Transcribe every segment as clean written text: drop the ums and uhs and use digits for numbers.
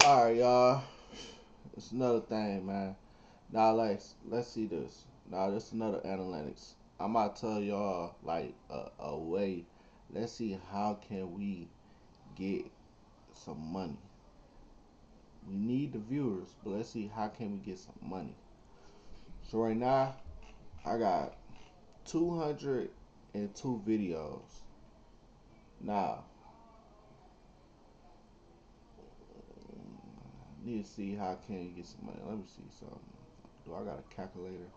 Alright, y'all. It's another thing, man. Now, let's see this. Now, this is another analytics. I'm about to tell y'all like a way. Let's see how can we get some money. We need the viewers, but let's see how can we get some money. So right now, I got 202 videos. Now, need to see how can you get some money. Let me see something. Do I got a calculator?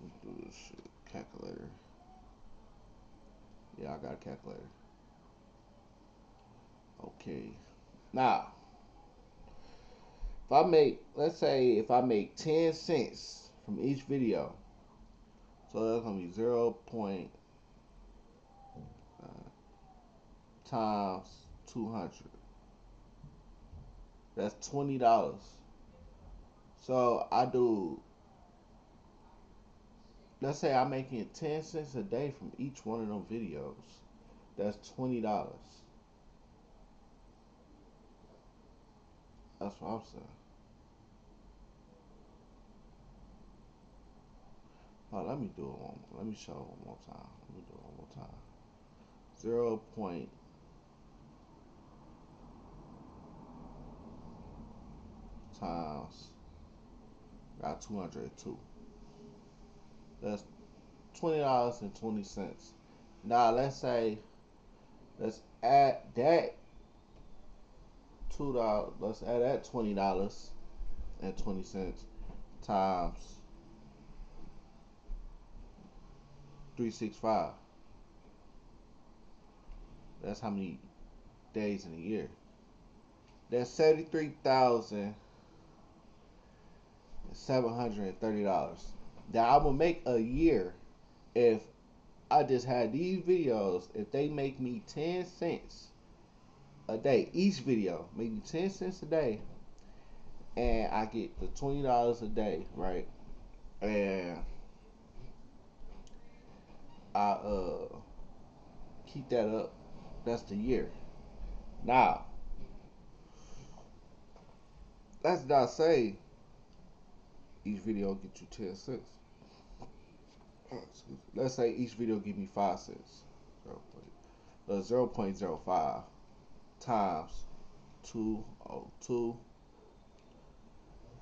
Let's do this shit. Calculator. Yeah, I got a calculator. Okay. Now, if I make, let's say, if I make 10 cents from each video, so that's gonna be 0. Times 200. That's $20. So I do. Let's say I'm making 10 cents a day from each one of them videos. That's $20. That's what I'm saying. Oh, let me do it one. Let me show it one more time. Let me do it one more time. 0. Times got 202. That's $20.20. Now let's say let's add that $2. Let's add that $20.20 times 365. That's how many days in a year. That's $73,730. Now I will make a year if I just had these videos. If they make me 10 cents a day, each video make me 10 cents a day, and I get the $20 a day, right? And I keep that up. That's the year. Now, let's not say each video get you 10 cents. Let's say each video give me 5 cents. 0.05 times 202.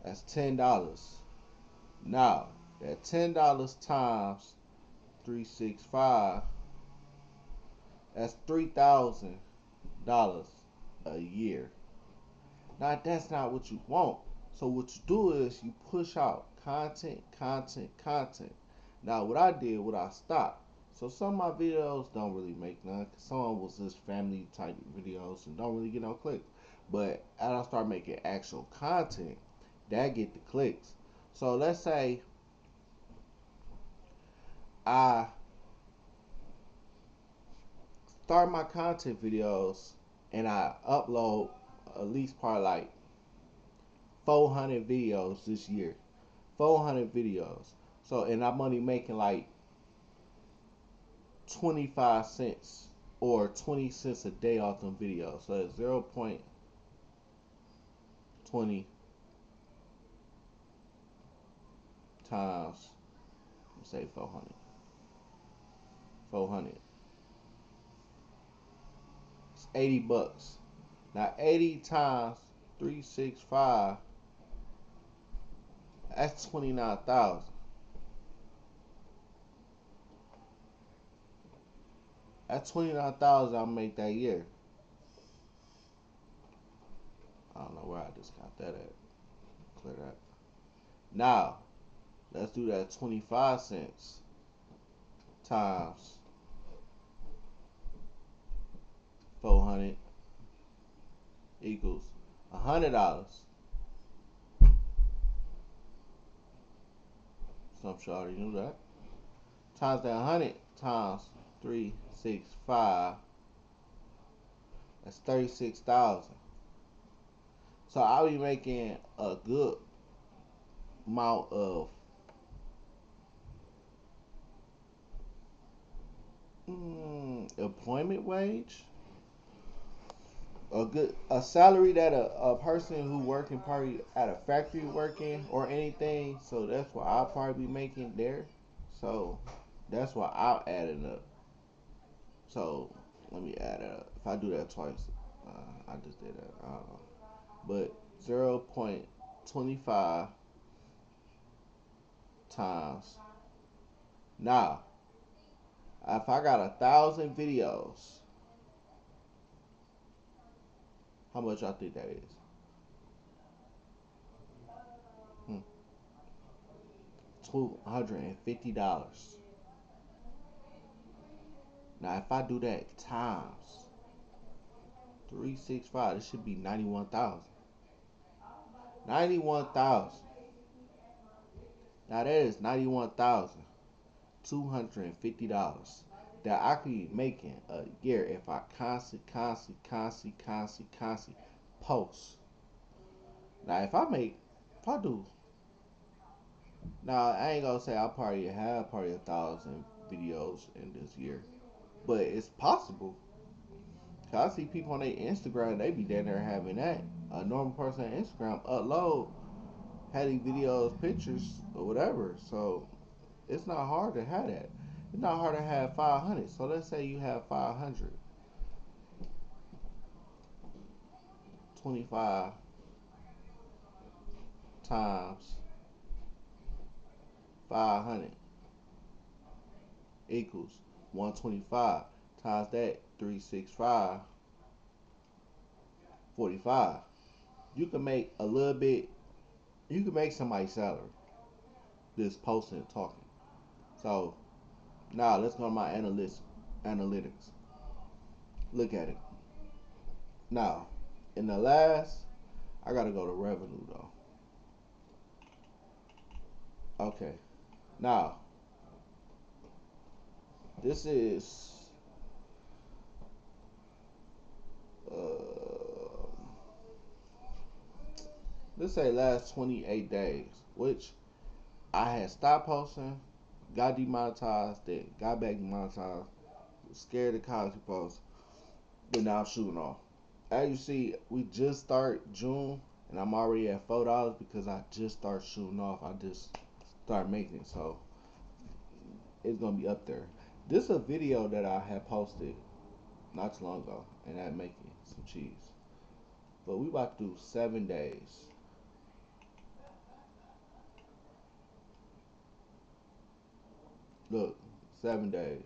That's $10. Now, that $10 times 365, that's $3,000 a year. Now, that's not what you want. So what you do is you push out content. Now, what I did, I stopped. So some of my videos don't really make none. Some of them was just family type videos and don't really get no clicks. But as I start making actual content, that get the clicks. So let's say I start my content videos and I upload at least probably like 400 videos this year. 400 videos. So, and I'm only making like 25 cents or 20 cents a day off them videos. So that's 0.20 times, let's say 400. 400. It's $80. Now 80 times 365, that's 29,000. That's 29,000 I'll make that year. I don't know where I just got that at. Clear that. Now, let's do that 25 cents times 400 equals $100. Some sure already knew that. Times that 100 times 365, that's 36,000. So I'll be making a good amount of employment wage. a salary that a person who working probably at a factory working or anything. So that's what I'll probably be making there. So that's why I'll add it up. So let me add it up. If I do that twice, I just did that. I don't know. But 0.25 times. Now, if I got 1,000 videos, how much I think that is? $250. Now, if I do that times 365, it should be 91,000. 91,000. Now that is $91,250 that I could be making a year if I constantly post. Now if I do, now I ain't gonna say I probably have probably 1,000 videos in this year, but it's possible. Cause I see people on their Instagram, they be down there having that. A normal person on Instagram upload having videos, pictures, or whatever. So it's not hard to have that. It's not hard to have 500. So let's say you have 500. 25 times 500 equals 125 times that 365 45. You can make a little bit. You can make somebody's salary just posting and talking. So now let's go to my analytics. Look at it. Now in the last, I gotta go to revenue though. Okay. Now this is uh, let's say last 28 days, which I had stopped posting, got demonetized, then got back demonetized, was scared of college posts, but now I'm shooting off. As you see, we just start June, and I'm already at $4 because I just start shooting off. I just start making it, so it's gonna be up there. This is a video that I had posted not too long ago, and I'm making some cheese. But we about to do 7 days. Look, 7 days.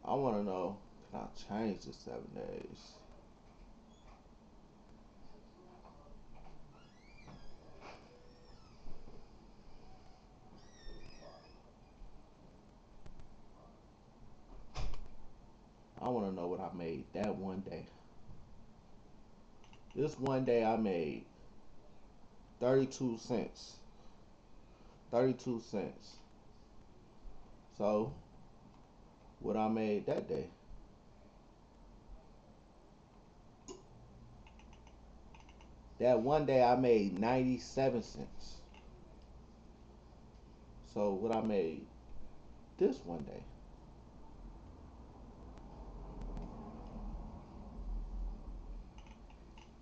I want to know, can I change the 7 days? I want to know what I made that one day. This one day I made 32 cents. 32 cents. So, what I made that day. That one day I made 97 cents. So, what I made this one day.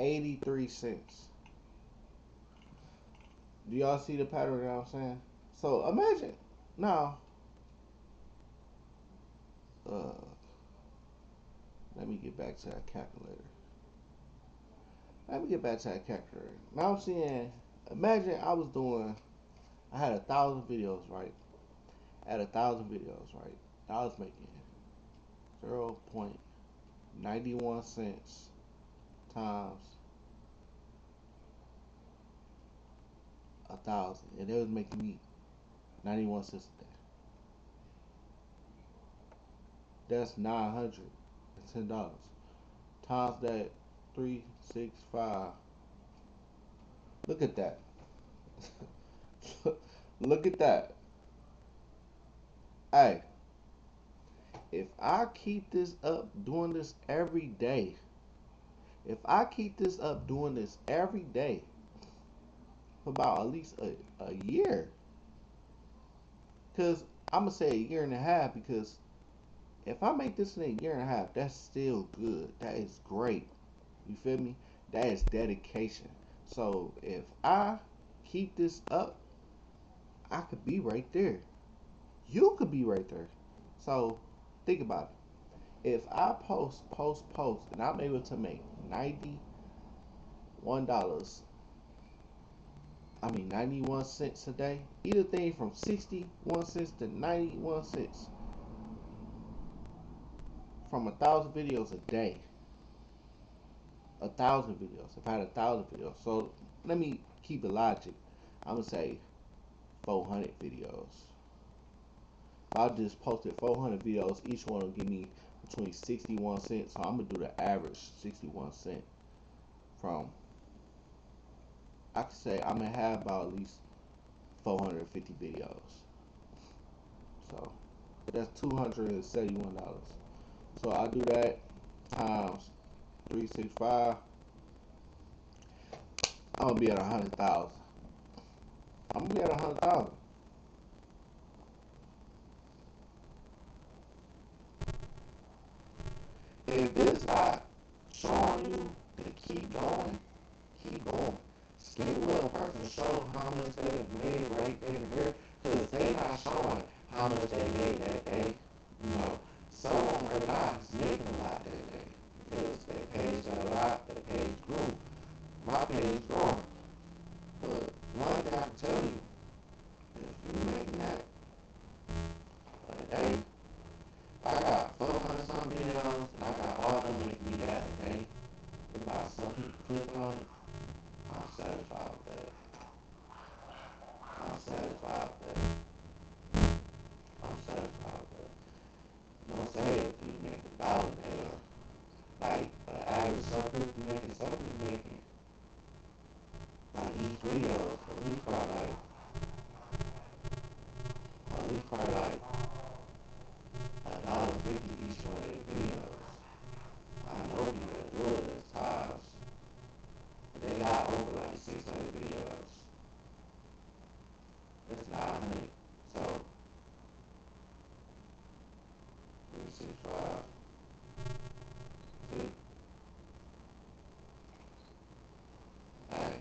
83 cents. Do y'all see the pattern that I'm saying? So, imagine. Now, uh, let me get back to that calculator. Let me get back to that calculator. Now I'm seeing, imagine I had 1,000 videos, right? At 1,000 videos, right? I was making 0.91 cents times 1,000, and it was making me 91 cents a day. That's $910 times that 365. Look at that. Look at that. Hey, if I keep this up doing this every day, if I keep this up doing this every day for about at least a year, because I'm gonna say a year and a half, because If I make this in a year and a half, that's still good. That is great. You feel me? That is dedication. So if I keep this up, I could be right there. You could be right there. So think about it. If I post, and I'm able to make $91, 91 cents a day, either thing from 61 cents to 91 cents from 1,000 videos a day. 1,000 videos. If I had 1,000 videos. So let me keep it logic. I'm gonna say 400 videos. If I just posted 400 videos, each one will give me between 61 cents. So I'm gonna do the average 61 cent from. I could say I'm gonna have about at least 450 videos. So that's $271. So I do that times 365. I'm gonna be at 100,000. I'm gonna be at 100,000. If this not showing you to keep going, keep going. Skip what a person show how much they have made right then and there, because they not showing how much they made that day. You know, some are not making a lot that day because their page got a lot, their page grew. My page growing. But one thing I can tell you, if you making that a day, I got 400 some videos and I got all of them making me that a day. If I some people click on it, I'm satisfied with that. I'm satisfied with that. I'm satisfied with that. You know what I'm saying? If you make $1 a day, like average some people making like each video at least probably like $1.50 each one of their videos. I know people that do it as times. They got over like 600 videos. That's 900. So 365. See, hey,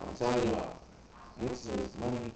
I'm telling y'all, this is money